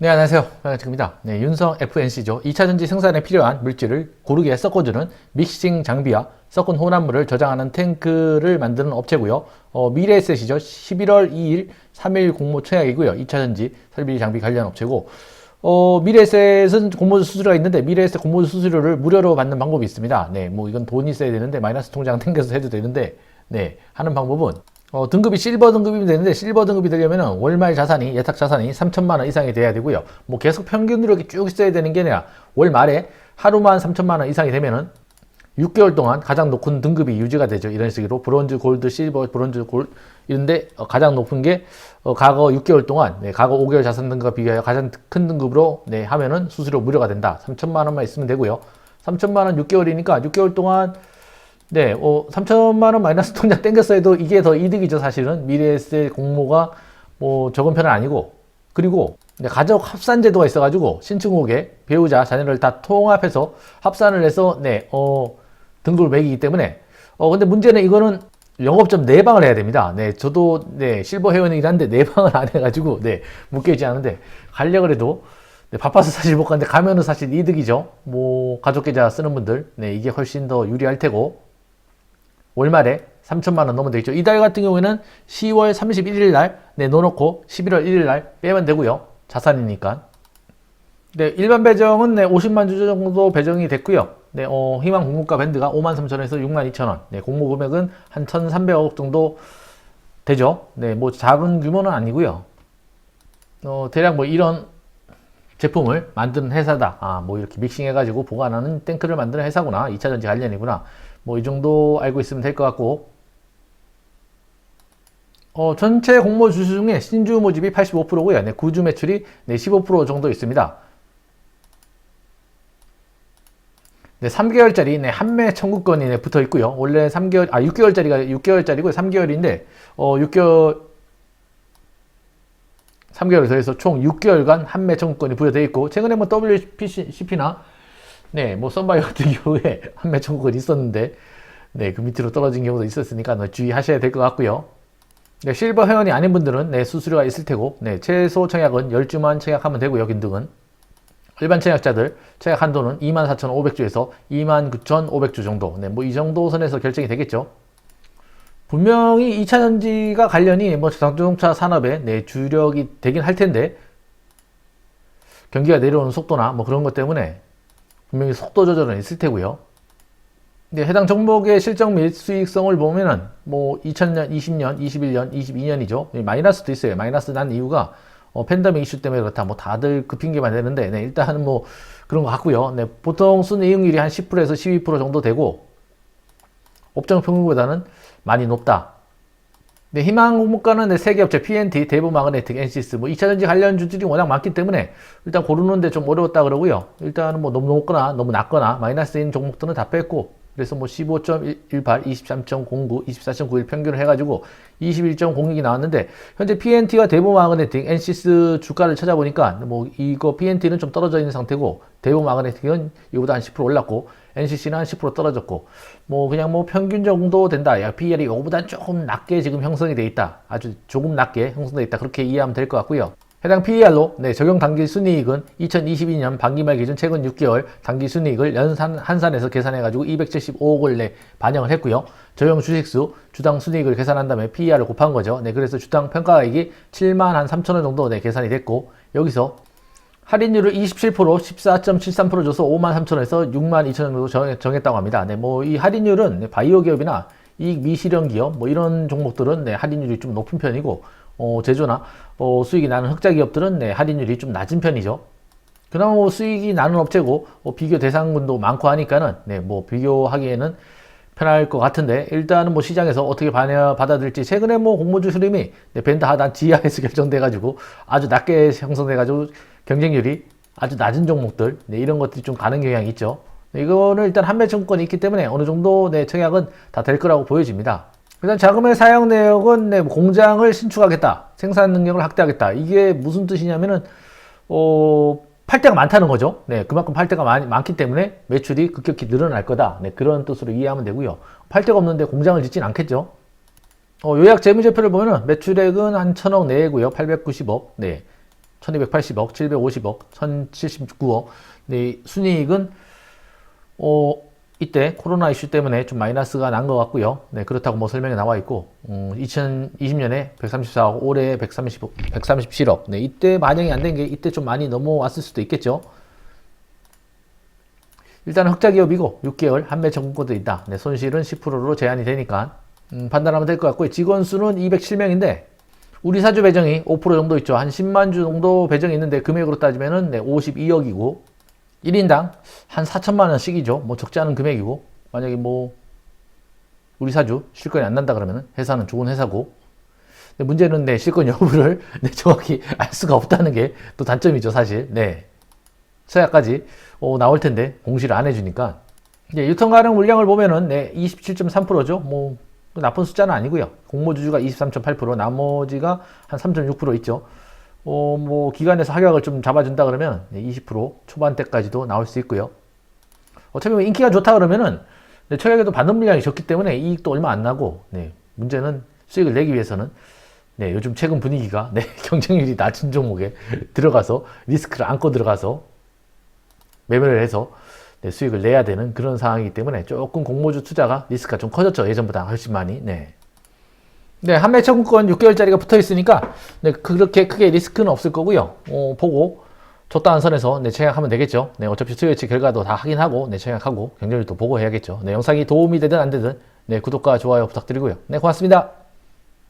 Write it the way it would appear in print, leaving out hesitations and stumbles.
네, 안녕하세요. 반갑습니다. 네, 윤성 FNC죠. 2차전지 생산에 필요한 물질을 고르게 섞어주는 믹싱 장비와 섞은 혼합물을 저장하는 탱크를 만드는 업체고요. 미래에셋이죠. 11월 2일 3일 공모 청약이고요. 2차전지 설비 장비 관련 업체고, 미래에셋은 공모주 수수료가 있는데, 미래에셋 공모주 수수료를 무료로 받는 방법이 있습니다. 네, 뭐 이건 돈이 있어야 되는데, 마이너스 통장 탱겨서 해도 되는데, 네, 하는 방법은 등급이 실버 등급이면 되는데, 실버 등급이 되려면 월말 자산이, 예탁 자산이 3천만 원 이상이 돼야 되고요. 뭐 계속 평균으로 이렇게 쭉 있어야 되는 게 아니라 월 말에 하루만 3천만 원 이상이 되면은 6개월 동안 가장 높은 등급이 유지가 되죠. 이런 식으로 브론즈, 골드, 실버, 브론즈, 골드 이런데 가장 높은 게 과거 6개월 동안, 네, 과거 5개월 자산 등급과 비교하여 가장 큰 등급으로, 네, 하면은 수수료 무료가 된다. 3천만 원만 있으면 되고요. 3천만 원 6개월이니까 6개월 동안, 네, 3천만 원 마이너스 통장 땡겼어도 이게 더 이득이죠. 사실은 미래에셋 공모가 뭐 적은 편은 아니고, 그리고 가족 합산 제도가 있어가지고 신축국의 배우자 자녀를 다 통합해서 합산을 해서, 네, 등급을 매기기 때문에, 근데 문제는 이거는 영업점 내방을 해야 됩니다. 네, 저도, 네, 실버 회원이긴 한데 내방을 안 해가지고, 네, 묶여있지 않은데 가려고 해도, 네, 바빠서 사실 못 가는데 가면은 사실 이득이죠. 뭐 가족 계좌 쓰는 분들, 네, 이게 훨씬 더 유리할 테고, 월말에 3천만 원 넣으면 되겠죠. 이달 같은 경우에는 10월 31일 날, 네, 넣어놓고 11월 1일 날 빼면 되고요. 자산이니까. 네, 일반 배정은, 네, 50만 주 정도 배정이 됐고요. 네, 희망 공모가 밴드가 5만 3천원에서 6만 2천원. 네, 공모 금액은 한 1,300억 정도 되죠. 네, 뭐 작은 규모는 아니고요. 대략 뭐 이런 제품을 만드는 회사다. 뭐 이렇게 믹싱해가지고 보관하는 탱크를 만드는 회사구나. 2차전지 관련이구나. 뭐 이 정도 알고 있으면 될 것 같고, 전체 공모 주수 중에 신주 모집이 85%고요. 네, 구주 매출이, 네, 15% 정도 있습니다. 네, 3개월짜리, 네, 한매 청구권이, 네, 붙어 있고요. 원래 6개월짜리고 3개월인데, 3개월 더해서 총 6개월간 한매 청구권이 부여되어 있고, 최근에 뭐 WCP나, 네, 뭐 썬바이오 같은 경우에 한매 청구권이 있었는데, 네, 그 밑으로 떨어진 경우도 있었으니까 주의하셔야 될 것 같고요. 네, 실버 회원이 아닌 분들은, 네, 수수료가 있을 테고, 네, 최소 청약은 10주만 청약하면 되고요. 긴등은 일반 청약자들 청약 한도는 24,500주에서 29,500주 정도. 네, 뭐 이 정도 선에서 결정이 되겠죠. 분명히 2차전지가 관련이 뭐 자동차 산업의, 네, 주력이 되긴 할 텐데, 경기가 내려오는 속도나 뭐 그런 것 때문에 분명히 속도 조절은 있을 테고요. 네, 해당 종목의 실적 및 수익성을 보면은 뭐 2000년, 20년, 21년, 22년이죠. 마이너스도 있어요. 마이너스 난 이유가 팬데믹 이슈 때문에 그렇다. 뭐 다들 그 핑계만 대는데, 네, 일단은 뭐 그런 것 같고요. 네, 보통 순이익률이 한 10%에서 12% 정도 되고, 업종 평균보다는 많이 높다. 네, 희망 공모가는, 네, 세계업체 PNT, 대부마그네틱, 엔시스, 뭐 2차전지 관련 주들이 워낙 많기 때문에 일단 고르는데 좀 어려웠다 그러고요. 일단은 뭐 너무 높거나 너무 낮거나 마이너스인 종목들은 다 뺐고, 그래서 뭐 15.18, 23.09, 24.91 평균을 해가지고 21.06이 나왔는데, 현재 PNT와 대부마그네틱, 엔시스 주가를 찾아보니까 뭐 이거 PNT는 좀 떨어져 있는 상태고, 대부마그네틱은 이거보다 한 10% 올랐고, NCC는 한 10% 떨어졌고, 뭐 그냥 뭐 평균 정도 된다. 야, PER이 이거보다 조금 낮게 지금 형성이 돼 있다. 아주 조금 낮게 형성돼 있다. 그렇게 이해하면 될 것 같고요. 해당 PER로, 네, 적용 당기 순이익은 2022년 반기말 기준 최근 6개월 당기 순이익을 한산해서 계산해가지고 275억을, 네, 반영을 했고요. 적용 주식수, 주당 순이익을 계산한 다음에 PER을 곱한 거죠. 네, 그래서 주당 평가가액이 7만 한 3천원 정도, 네, 계산이 됐고, 여기서 할인율을 27%, 14.73% 줘서 5만 3천원에서 6만 2천원 정도 정했다고 합니다. 네, 뭐 이 할인율은, 네, 바이오 기업이나 이익 미실현 기업, 뭐 이런 종목들은, 네, 할인율이 좀 높은 편이고, 제조나 수익이 나는 흑자 기업들은, 네, 할인율이 좀 낮은 편이죠. 그나마 뭐 수익이 나는 업체고 비교 대상군도 많고 하니까는, 네, 뭐 비교하기에는 편할 것 같은데, 일단은 뭐 시장에서 어떻게 받아들일지, 최근에 뭐 공모주 흐름이, 네, 밴드 하단 지하에서 결정돼가지고 아주 낮게 형성돼가지고 경쟁률이 아주 낮은 종목들, 네, 이런 것들이 좀 가는 경향이 있죠. 네, 이거는 일단 한매 청구권이 있기 때문에 어느 정도, 네, 청약은 다 될 거라고 보여집니다. 일단 자금의 사용 내역은, 네, 뭐 공장을 신축하겠다, 생산 능력을 확대하겠다. 이게 무슨 뜻이냐면은 팔 때가 많다는 거죠. 네, 그만큼 팔 때가 많기 때문에 매출이 급격히 늘어날 거다. 네, 그런 뜻으로 이해하면 되고요. 팔 때가 없는데 공장을 짓진 않겠죠. 요약 재무제표를 보면은 매출액은 한 1,000억 내고요. 890억. 네. 1280억, 750억, 1079억. 네, 순이익은 이때 코로나 이슈 때문에 좀 마이너스가 난 것 같고요. 네, 그렇다고 뭐 설명에 나와 있고, 2020년에 134억, 올해 137억. 네, 이때 반영이 안 된 게 이때 좀 많이 넘어왔을 수도 있겠죠. 일단은 흑자 기업이고 6개월 한매 청구권도 있다. 네, 손실은 10%로 제한이 되니까 판단하면 될 것 같고요. 직원 수는 207명인데 우리 사주 배정이 5% 정도 있죠. 한 10만 주 정도 배정이 있는데 금액으로 따지면은 네, 52억이고 1인당 한 4천만 원씩이죠. 뭐 적지 않은 금액이고 만약에 뭐 우리 사주 실권이 안 난다 그러면은 회사는 좋은 회사고 근데 문제는 네, 실권 여부를 네, 정확히 알 수가 없다는 게 또 단점이죠, 사실. 네. 서약까지 나올 텐데 공시를 안 해주니까 이제 유통 가능 물량을 보면은 네, 27.3%죠. 뭐 나쁜 숫자는 아니고요. 공모주주가 23.8%, 나머지가 한 3.6% 있죠. 뭐 기관에서 하격을 좀 잡아준다 그러면 네, 20% 초반대까지도 나올 수 있고요. 어차피 뭐 인기가 좋다 그러면은 네, 청약에도 받는 물량이 적기 때문에 이익도 얼마 안 나고 네, 문제는 수익을 내기 위해서는 네, 요즘 최근 분위기가 네, 경쟁률이 낮은 종목에 들어가서 리스크를 안고 들어가서 매매를 해서 네, 수익을 내야 되는 그런 상황이기 때문에 조금 공모주 투자가 리스크가 좀 커졌죠. 예전보다 훨씬 많이. 네. 네, 한매 청구권 6개월짜리가 붙어 있으니까 네, 그렇게 크게 리스크는 없을 거고요. 보고 줬다는 선에서 네, 청약하면 되겠죠. 네, 어차피 수요일치 결과도 다 확인하고 네, 청약하고 경쟁률도 보고 해야겠죠. 네, 영상이 도움이 되든 안 되든 네, 구독과 좋아요 부탁드리고요. 네, 고맙습니다.